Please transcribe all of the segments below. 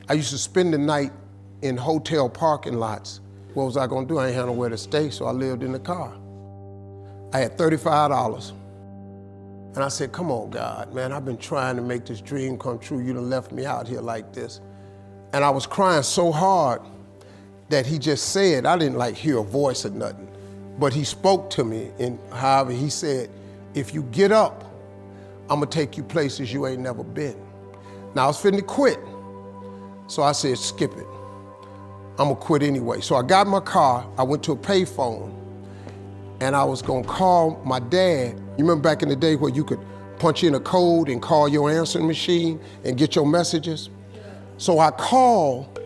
I used to spend the night in hotel parking lots. What was I gonna do? I ain't had nowhere to stay, so I lived in the car. I had $35. And I said, come on, God, man, I've been trying to make this dream come true. You done left me out here like this. And I was crying so hard that he just said, I didn't like hear a voice or nothing, but he spoke to me, and however, he said, if you get up, I'm gonna take you places you ain't never been. Now I was finna quit. So I said, skip it. I'm gonna quit anyway. So I got in my car, I went to a payphone, and I was gonna call my dad. You remember back in the day where you could punch in a code and call your answering machine and get your messages? So I called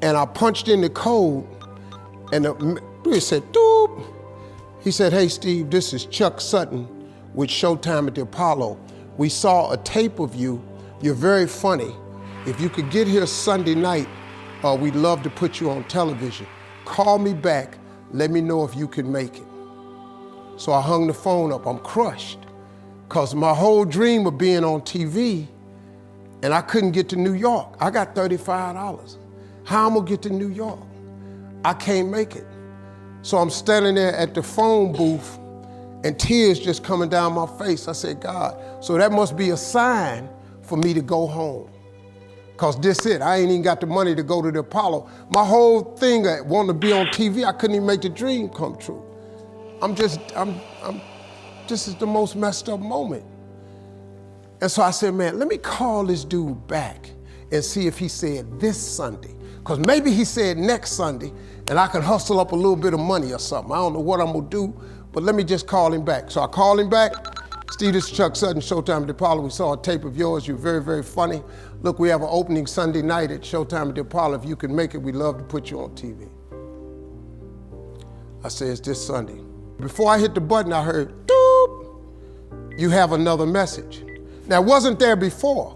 and I punched in the code, and it said, doop. He said, hey Steve, this is Chuck Sutton with Showtime at the Apollo. We saw a tape of you. You're very funny. If you could get here Sunday night, we'd love to put you on television. Call me back, let me know if you can make it. So I hung the phone up, I'm crushed, because my whole dream of being on TV, and I couldn't get to New York. I got $35. How I'm gonna get to New York? I can't make it. So I'm standing there at the phone booth, and tears just coming down my face. I said, God, so that must be a sign for me to go home. Because this it, I ain't even got the money to go to the Apollo. My whole thing, wanting to be on TV, I couldn't even make the dream come true. This is the most messed up moment. And so I said, man, let me call this dude back and see if he said this Sunday. Because maybe he said next Sunday, and I can hustle up a little bit of money or something. I don't know what I'm gonna do, but let me just call him back. So I called him back. Steve, this is Chuck Sutton, Showtime at the Apollo. We saw a tape of yours. You're very, very funny. Look, we have an opening Sunday night at Showtime at the Apollo. If you can make it, we'd love to put you on TV. I said, it's this Sunday. Before I hit the button, I heard, doop, you have another message. Now, it wasn't there before.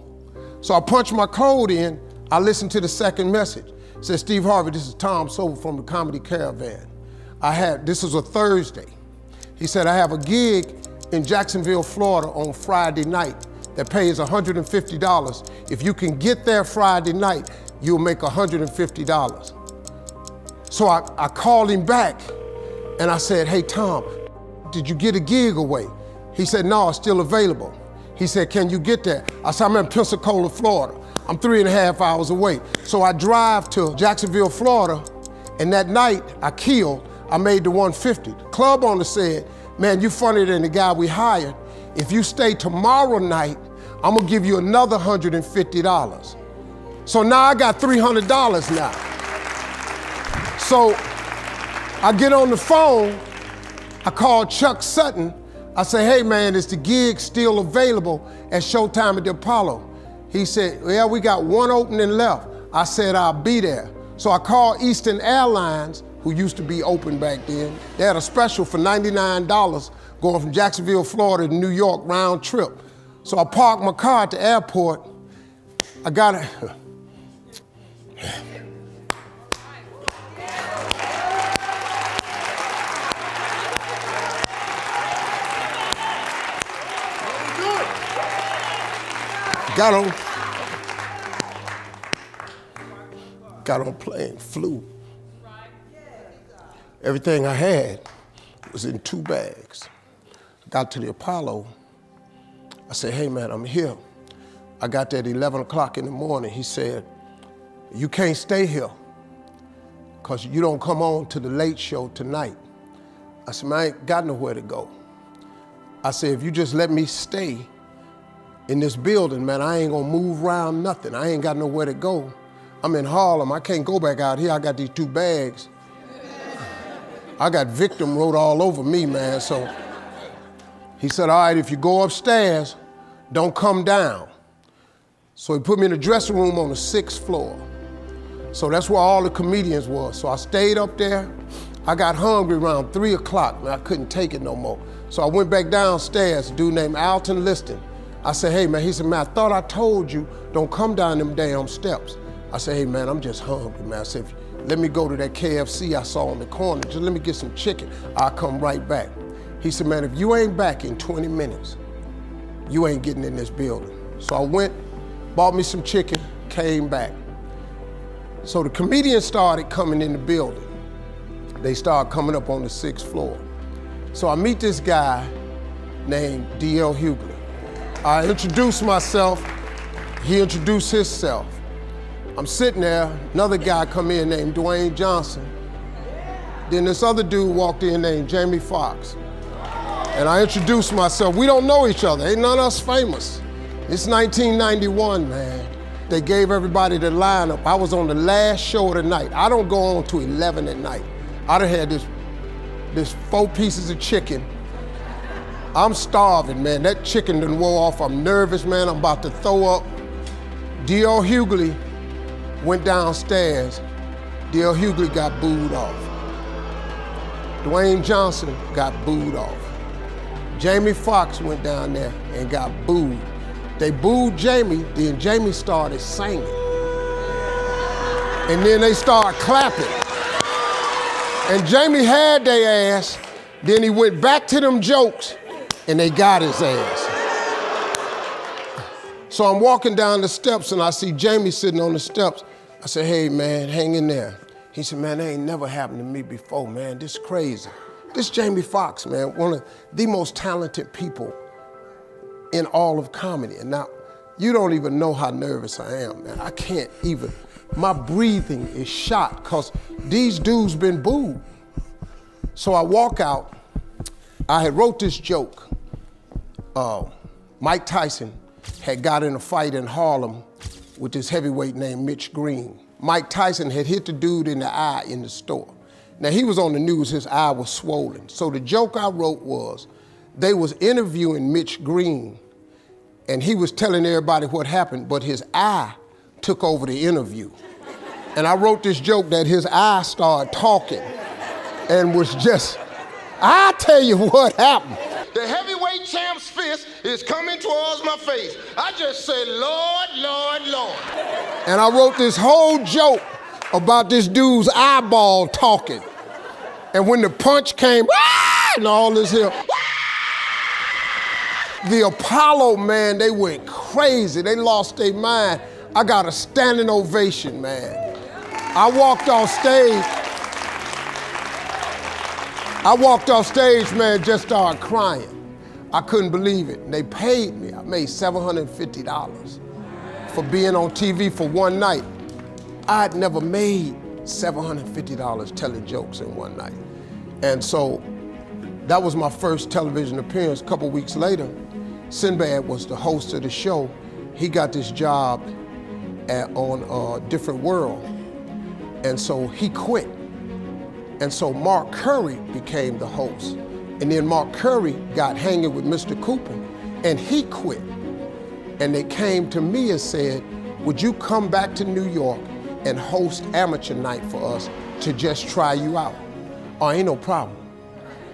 So I punched my code in. I listened to the second message. It said, Steve Harvey, this is Tom Sobel from the Comedy Caravan. This was a Thursday. He said, I have a gig in Jacksonville, Florida on Friday night that pays $150. If you can get there Friday night, you'll make $150. So I called him back and I said, hey Tom, did you get a gig away? He said, no, it's still available. He said, can you get there? I said, I'm in Pensacola, Florida. I'm 3.5 hours away. So I drive to Jacksonville, Florida, and that night I made the 150. The club owner said, man, you funnier than the guy we hired. If you stay tomorrow night, I'm gonna give you another $150. So now I got $300 now. So I get on the phone, I call Chuck Sutton. I say, hey man, is the gig still available at Showtime at the Apollo? He said, yeah, we got one opening left. I said, I'll be there. So I called Eastern Airlines, who used to be open back then. They had a special for $99 going from Jacksonville, Florida to New York round trip. So I parked my car at the airport. I got it. Got on plane, flew. Everything I had was in 2 bags. Got to the Apollo. I said, hey man, I'm here. I got there at 11 o'clock in the morning. He said, you can't stay here because you don't come on to the late show tonight. I said, man, I ain't got nowhere to go. I said, if you just let me stay in this building, man, I ain't gonna move around nothing. I ain't got nowhere to go. I'm in Harlem, I can't go back out here. I got these 2 bags. I got victim wrote all over me, man, so. He said, all right, if you go upstairs, don't come down. So he put me in the dressing room on the 6th floor. So that's where all the comedians was. So I stayed up there. I got hungry around 3 o'clock, man, I couldn't take it no more. So I went back downstairs, a dude named Alton Liston. I said, hey man, he said, man, I thought I told you, don't come down them damn steps. I said, hey man, I'm just hungry, man. I said, let me go to that KFC I saw on the corner, just let me get some chicken, I'll come right back. He said, man, if you ain't back in 20 minutes, you ain't getting in this building. So I went, bought me some chicken, came back. So the comedians started coming in the building. They started coming up on the 6th floor. So I meet this guy named D.L. Hughley. I introduced myself, he introduced himself. I'm sitting there, another guy come in named Dwayne Johnson. Then this other dude walked in named Jamie Foxx. And I introduced myself. We don't know each other, ain't none of us famous. It's 1991, man. They gave everybody the lineup. I was on the last show of the night. I don't go on to 11 at night. I done had this 4 pieces of chicken. I'm starving, man. That chicken done wore off. I'm nervous, man. I'm about to throw up. D.L. Hughley went downstairs. D.L. Hughley got booed off. Dwayne Johnson got booed off. Jamie Foxx went down there and got booed. They booed Jamie, then Jamie started singing. And then they started clapping. And Jamie had their ass, then he went back to them jokes, and they got his ass. So I'm walking down the steps and I see Jamie sitting on the steps. I said, hey man, hang in there. He said, man, that ain't never happened to me before, man. This is crazy. This Jamie Foxx, man, one of the most talented people in all of comedy. And now, you don't even know how nervous I am, man. I can't even, my breathing is shot because these dudes been booed. So I walk out, I had wrote this joke. Mike Tyson had got in a fight in Harlem with this heavyweight named Mitch Green. Mike Tyson had hit the dude in the eye in the store. Now he was on the news, his eye was swollen. So the joke I wrote was, they was interviewing Mitch Green and he was telling everybody what happened, but his eye took over the interview. And I wrote this joke that his eye started talking and was just, I tell you what happened. The heavyweight champ's fist is coming towards my face. I just said, Lord, Lord, Lord. And I wrote this whole joke about this dude's eyeball talking. And when the punch came, and all this here, the Apollo, man, they went crazy. They lost their mind. I got a standing ovation, man. I walked off stage, man, just started crying. I couldn't believe it. And they paid me. I made $750 for being on TV for one night. I'd never made $750 telling jokes in one night. And so that was my first television appearance. A couple weeks later, Sinbad was the host of the show. He got this job on Different World. And so he quit. And so Mark Curry became the host. And then Mark Curry got hanging with Mr. Cooper and he quit. And they came to me and said, would you come back to New York and host amateur night for us to just try you out? Oh, ain't no problem.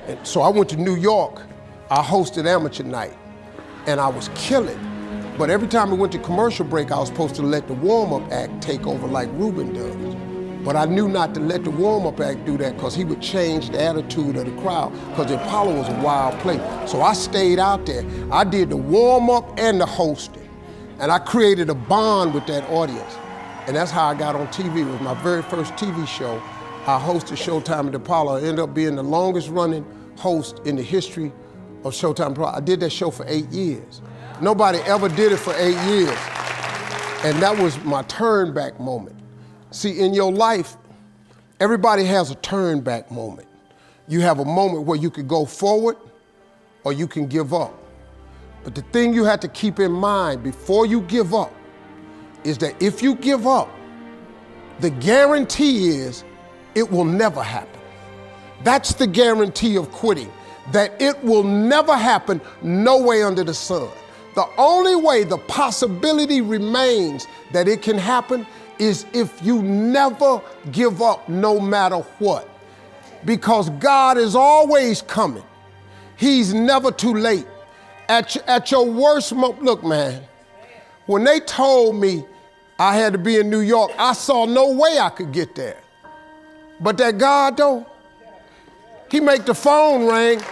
And so I went to New York, I hosted amateur night and I was killing. But every time we went to commercial break, I was supposed to let the warm-up act take over like Ruben does. But I knew not to let the warm-up act do that because he would change the attitude of the crowd because the Apollo was a wild place. So I stayed out there. I did the warm-up and the hosting. And I created a bond with that audience. And that's how I got on TV. It was my very first TV show. I hosted Showtime at the Apollo. I ended up being the longest running host in the history of Showtime Apollo. I did that show for 8 years. Nobody ever did it for 8 years. And that was my turn back moment. See, in your life, everybody has a turn back moment. You have a moment where you could go forward or you can give up. But the thing you have to keep in mind before you give up is that if you give up, the guarantee is it will never happen. That's the guarantee of quitting, that it will never happen no way under the sun. The only way the possibility remains that it can happen is if you never give up no matter what. Because God is always coming. He's never too late. At your worst moment, look man, when they told me I had to be in New York, I saw no way I could get there. But that God though, he make the phone ring.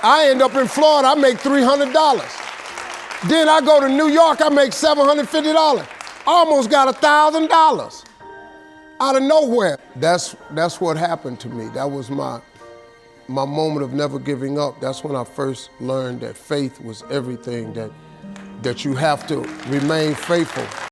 I end up in Florida, I make $300. Then I go to New York, I make $750. Almost got $1,000 out of nowhere. That's what happened to me. That was my moment of never giving up. That's when I first learned that faith was everything, that you have to remain faithful.